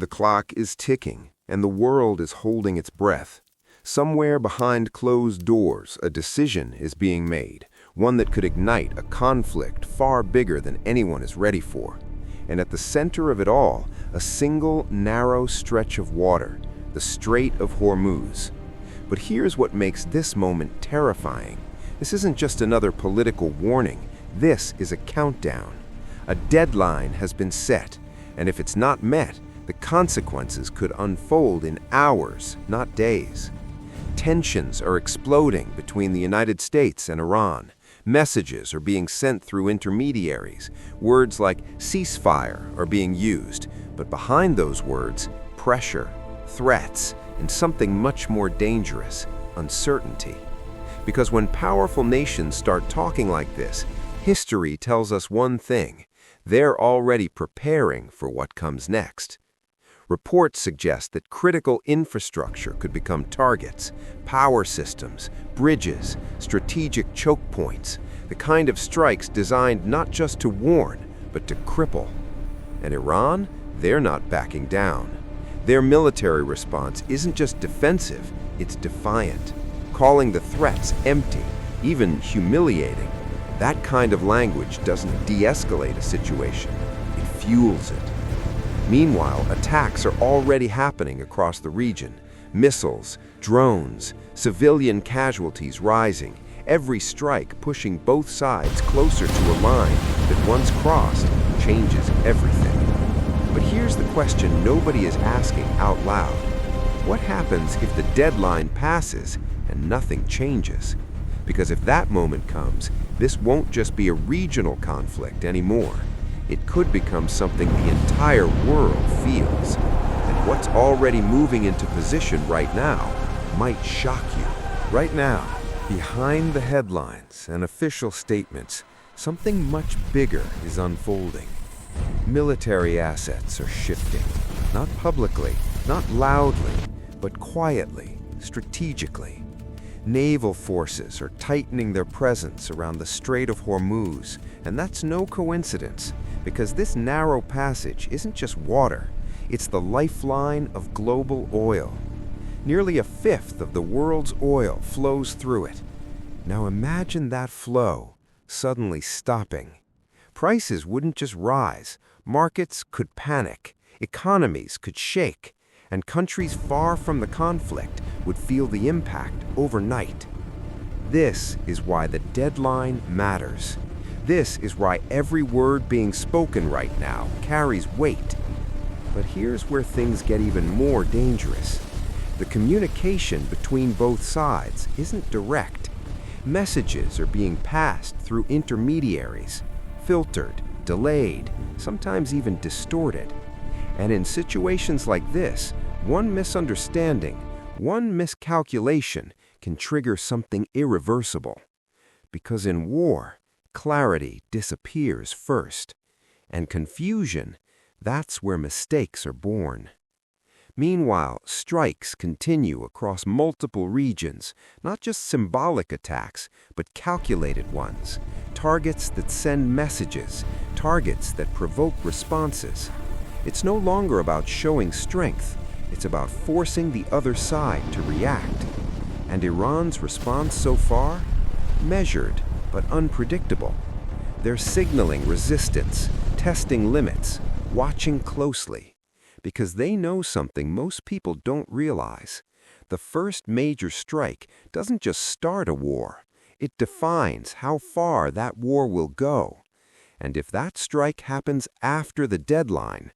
clock is ticking, and the world is holding its breath. Somewhere behind closed doors, a decision is being made, one that could ignite a conflict far bigger than anyone is ready for. And at the center of it all, a single, narrow stretch of water, the Strait of Hormuz. But here's what makes this moment terrifying. This isn't just another political warning. This is a countdown. A deadline has been set, and if it's not met, the consequences could unfold in hours, not days. Tensions are exploding between the United States and Iran. Messages are being sent through intermediaries. Words like ceasefire are being used, but behind those words, pressure, threats, and something much more dangerous, uncertainty. Because when powerful nations start talking like this, history tells us one thing: they're already preparing for what comes next. Reports suggest that critical infrastructure could become targets, power systems, bridges, strategic choke points, the kind of strikes designed not just to warn, but to cripple. And Iran, they're not backing down. Their military response isn't just defensive, it's defiant, calling the threats empty, even humiliating. That kind of language doesn't de-escalate a situation, it fuels it. Meanwhile, attacks are already happening across the region. Missiles, drones, civilian casualties rising, every strike pushing both sides closer to a line that once crossed changes everything. But here's the question nobody is asking out loud. What happens if the deadline passes and nothing changes? Because if that moment comes, this won't just be a regional conflict anymore. It could become something the entire world feels. And what's already moving into position right now might shock you. Right now, behind the headlines and official statements, something much bigger is unfolding. Military assets are shifting, not publicly, not loudly, but quietly, strategically. Naval forces are tightening their presence around the Strait of Hormuz, and that's no coincidence, because this narrow passage isn't just water, it's the lifeline of global oil. Nearly a fifth of the world's oil flows through it. Now imagine that flow suddenly stopping. Prices wouldn't just rise, markets could panic, economies could shake, and countries far from the conflict would feel the impact overnight. This is why the deadline matters. This is why every word being spoken right now carries weight. But here's where things get even more dangerous. The communication between both sides isn't direct. Messages are being passed through intermediaries, filtered, delayed, sometimes even distorted. And in situations like this, one misunderstanding, one miscalculation can trigger something irreversible. Because in war, clarity disappears first, and confusion, that's where mistakes are born. Meanwhile, strikes continue across multiple regions, not just symbolic attacks, but calculated ones, targets that send messages, targets that provoke responses. It's no longer about showing strength, it's about forcing the other side to react. And Iran's response so far? Measured, but unpredictable. They're signaling resistance, testing limits, watching closely. Because they know something most people don't realize. The first major strike doesn't just start a war, it defines how far that war will go. And if that strike happens after the deadline,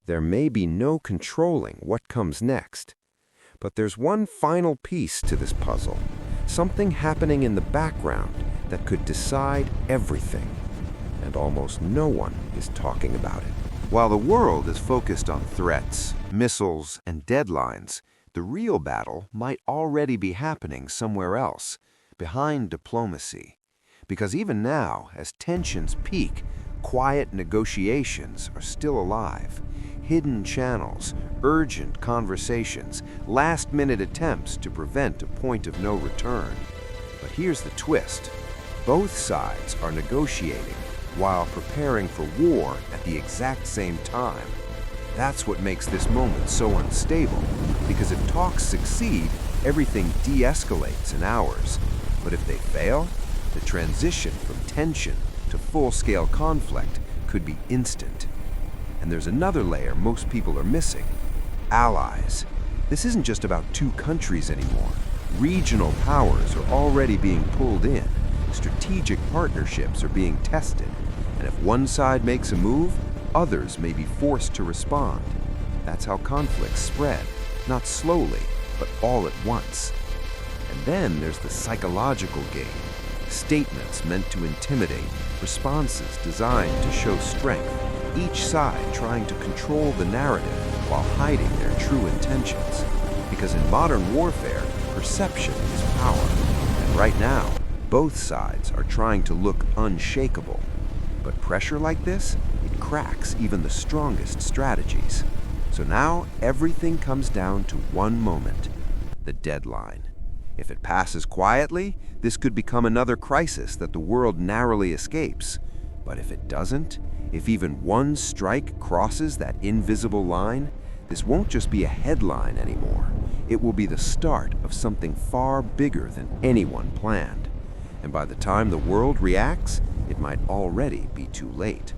there may be no controlling what comes next. But there's one final piece to this puzzle, something happening in the background that could decide everything. And almost no one is talking about it. While the world is focused on threats, missiles, and deadlines, the real battle might already be happening somewhere else, behind diplomacy. Because even now, as tensions peak, quiet negotiations are still alive. Hidden channels, urgent conversations, last-minute attempts to prevent a point of no return. But here's the twist. Both sides are negotiating while preparing for war at the exact same time. That's what makes this moment so unstable, because if talks succeed, everything de-escalates in hours. But if they fail, the transition from tension to full-scale conflict could be instant. And there's another layer most people are missing: allies. This isn't just about two countries anymore. Regional powers are already being pulled in. Strategic partnerships are being tested. And if one side makes a move, others may be forced to respond. That's how conflicts spread, not slowly, but all at once. And then there's the psychological game. Statements meant to intimidate, responses designed to show strength, each side trying to control the narrative while hiding their true intentions. Because in modern warfare, perception is power. And right now, both sides are trying to look unshakable. But pressure like this, it cracks even the strongest strategies. So now everything comes down to one moment: the deadline. If it passes quietly, this could become another crisis that the world narrowly escapes. But if it doesn't, if even one strike crosses that invisible line, this won't just be a headline anymore. It will be the start of something far bigger than anyone planned. And by the time the world reacts, it might already be too late.